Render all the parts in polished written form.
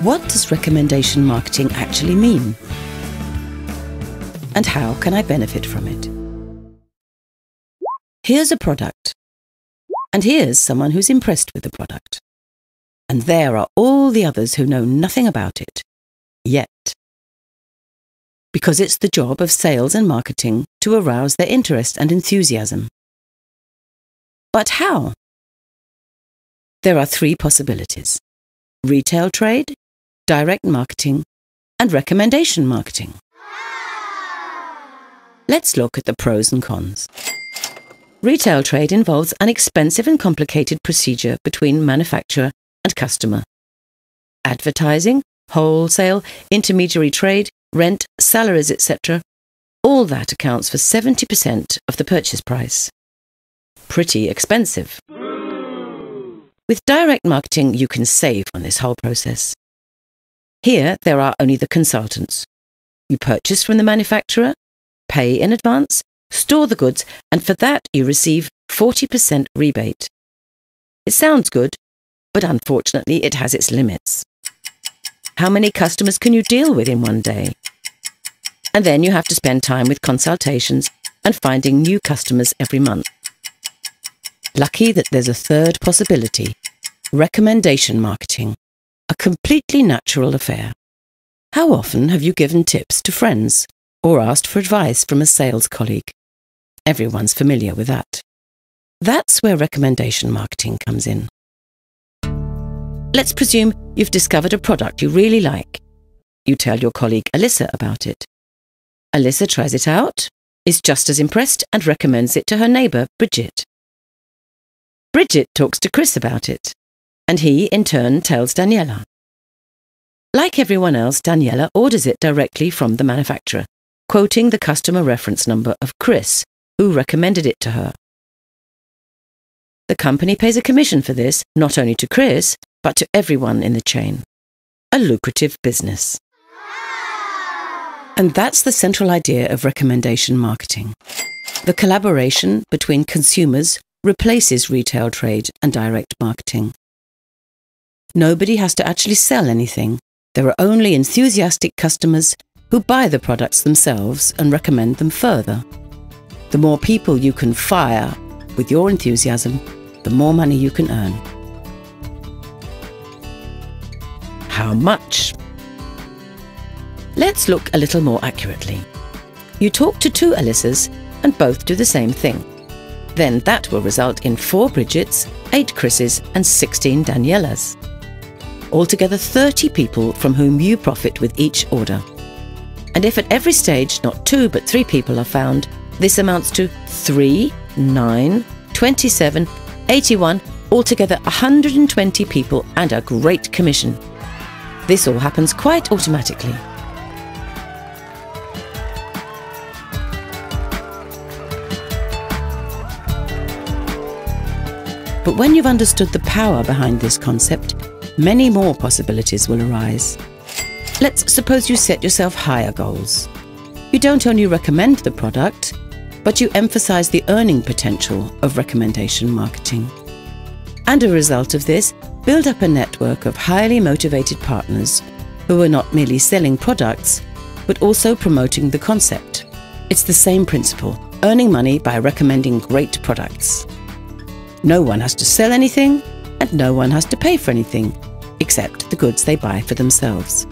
What does recommendation marketing actually mean? And how can I benefit from it? Here's a product. And here's someone who's impressed with the product. And there are all the others who know nothing about it. Yet. Because it's the job of sales and marketing to arouse their interest and enthusiasm. But how? There are three possibilities: retail trade, direct marketing, and recommendation marketing. Let's look at the pros and cons. Retail trade involves an expensive and complicated procedure between manufacturer and customer. Advertising, wholesale, intermediary trade, rent, salaries, etc. All that accounts for 70% of the purchase price. Pretty expensive. With direct marketing, you can save on this whole process. Here, there are only the consultants. You purchase from the manufacturer, pay in advance, store the goods, and for that you receive 40% rebate. It sounds good, but unfortunately it has its limits. How many customers can you deal with in one day? And then you have to spend time with consultations and finding new customers every month. Lucky that there's a third possibility: recommendation marketing, a completely natural affair. How often have you given tips to friends or asked for advice from a sales colleague? Everyone's familiar with that. That's where recommendation marketing comes in. Let's presume you've discovered a product you really like. You tell your colleague Alyssa about it. Alyssa tries it out, is just as impressed, and recommends it to her neighbour, Bridget. Bridget talks to Chris about it, and he, in turn, tells Daniela. Like everyone else, Daniela orders it directly from the manufacturer, quoting the customer reference number of Chris, who recommended it to her. The company pays a commission for this, not only to Chris, but to everyone in the chain. A lucrative business. And that's the central idea of recommendation marketing. The collaboration between consumers replaces retail trade and direct marketing. Nobody has to actually sell anything. There are only enthusiastic customers who buy the products themselves and recommend them further. The more people you can fire with your enthusiasm, the more money you can earn. How much? Let's look a little more accurately. You talk to two Alyssas and both do the same thing. Then that will result in 4 Bridgets, 8 Chris's and 16 Danielas. Altogether 30 people from whom you profit with each order. And if at every stage not 2 but 3 people are found, this amounts to 3, 9, 27, 81, altogether 120 people and a great commission. This all happens quite automatically. But when you've understood the power behind this concept, many more possibilities will arise. Let's suppose you set yourself higher goals. You don't only recommend the product, but you emphasize the earning potential of recommendation marketing. And a result of this, build up a network of highly motivated partners who are not merely selling products, but also promoting the concept. It's the same principle, earning money by recommending great products. No one has to sell anything, and no one has to pay for anything, except the goods they buy for themselves.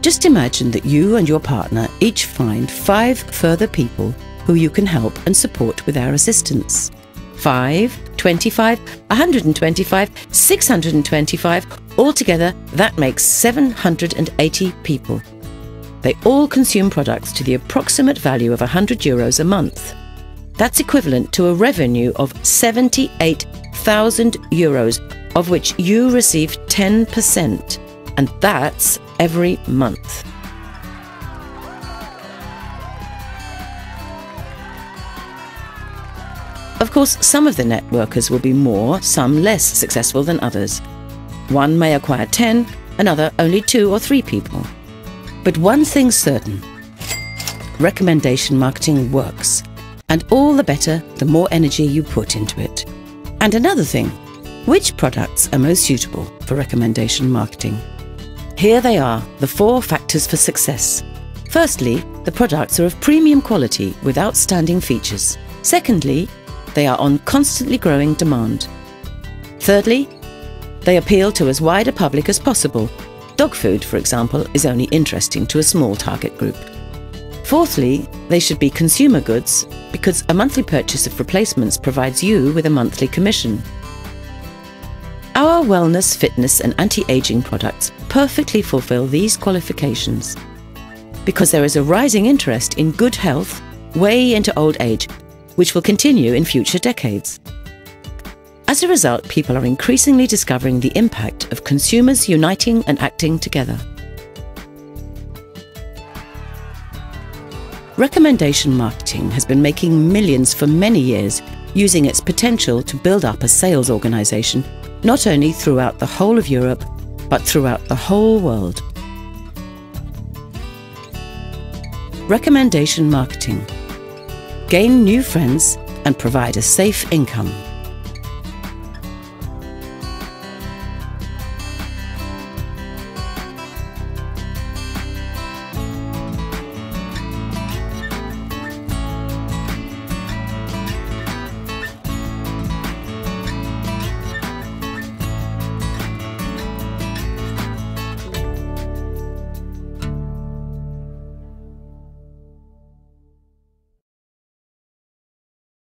Just imagine that you and your partner each find 5 further people who you can help and support with our assistance. 5, 25, 125, 625, altogether that makes 780 people. They all consume products to the approximate value of €100 a month. That's equivalent to a revenue of €78,000, of which you receive 10%, and that's every month. Of course, some of the networkers will be more, some less successful than others. One may acquire 10, another only 2 or 3 people. But one thing's certain: recommendation marketing works. And all the better, the more energy you put into it. And another thing, which products are most suitable for recommendation marketing? Here they are, the 4 factors for success. Firstly, the products are of premium quality with outstanding features. Secondly, they are on constantly growing demand. Thirdly, they appeal to as wide a public as possible. Dog food, for example, is only interesting to a small target group. Fourthly, they should be consumer goods because a monthly purchase of replacements provides you with a monthly commission. Our wellness, fitness and anti-aging products perfectly fulfill these qualifications because there is a rising interest in good health way into old age, which will continue in future decades. As a result, people are increasingly discovering the impact of consumers uniting and acting together. Recommendation marketing has been making millions for many years, using its potential to build up a sales organization, not only throughout the whole of Europe, but throughout the whole world. Recommendation marketing. Gain new friends and provide a safe income.